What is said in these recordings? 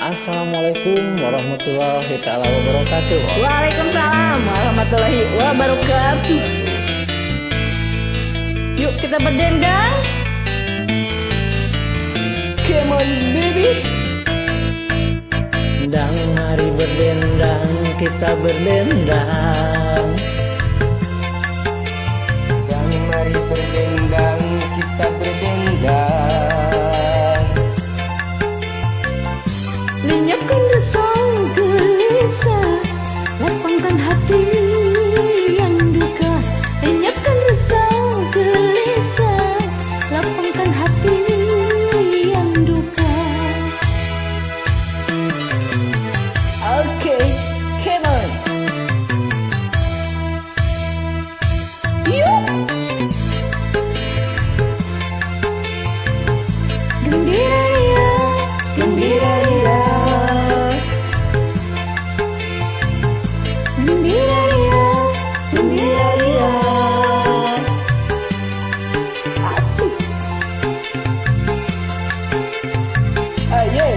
Assalamualaikum warahmatullahi taala wabarakatuh. Waalaikumsalam warahmatullahi wabarakatuh. Yuk kita berdendang. Come on baby. Dang, mari berdendang, kita berdendang. Dang, mari berdendang, kita berdendang. Lenyapkan rasa gelisah, lapangkan hati yang duka. Lenyapkan rasa gelisah, lapangkan hati yang duka. Okay, come on. Yuk. Gembira ya, gembira ya. Gembira ya, gembira ya. Asik. Ayo.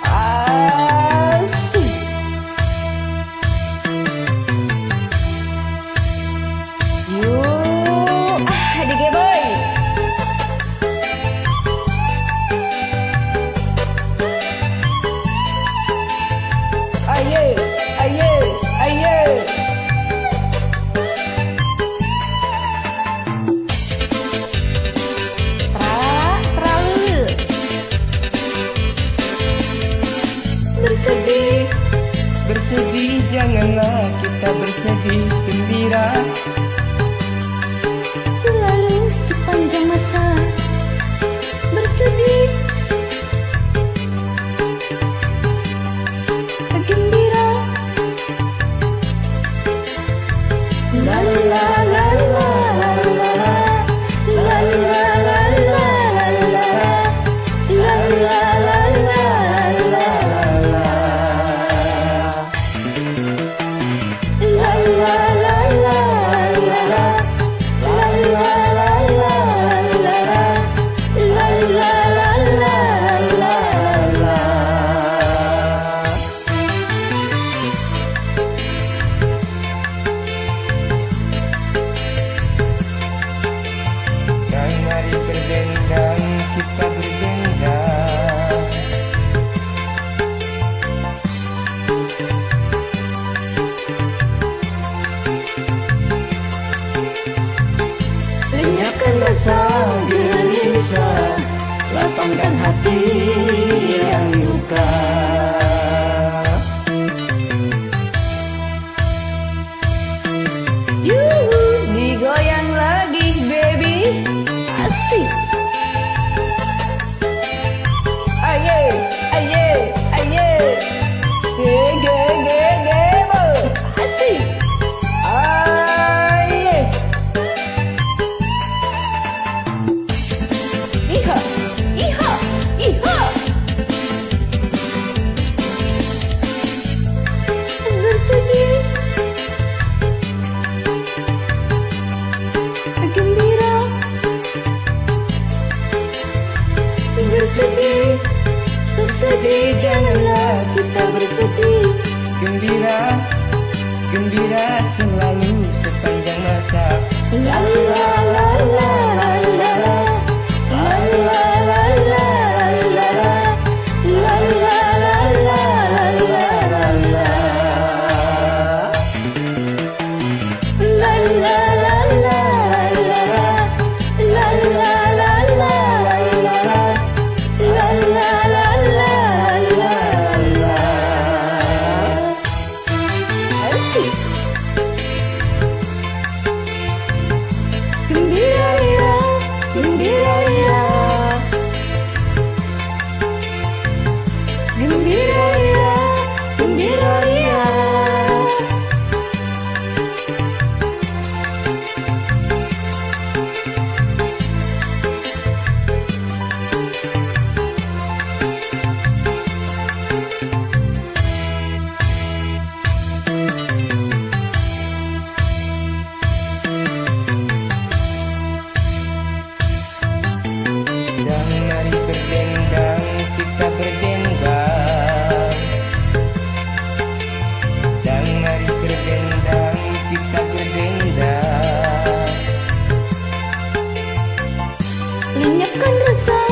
Asik. Yuk, adik boy. Ayo, ayo, ayo. Terlalu. Bersedih, Bersedih, janganlah kita bersedih. Gembira, selalu sepanjang masa. Bersedih, gembira. La la la la la la la. La la la la la la la. La la la la la la la. La la la la la la. La la la la la la. La la la la la la. dang, mari berdendang, kita berdendang. Lenyapkan rasa gelisah, lapangkan hati yang luka. Yuhu, digoyang lagi baby. Asik. Ayo, ayo, ayo. Ge ge ge ge bo. Asik. Ayo. Iha, iha, iha. Bersedih, gembira. Bersedih, bersedih, janganlah kita bersedih. Gembira, gembira selalu sepanjang masa. La la la la la la la. La la la la la la. La la la la la la la. La la la la la la. La la la la la la. La la la la la la. Asik. Gembira ya, gembira ya. Gembira ya, gembira ya. lenyapkan rasa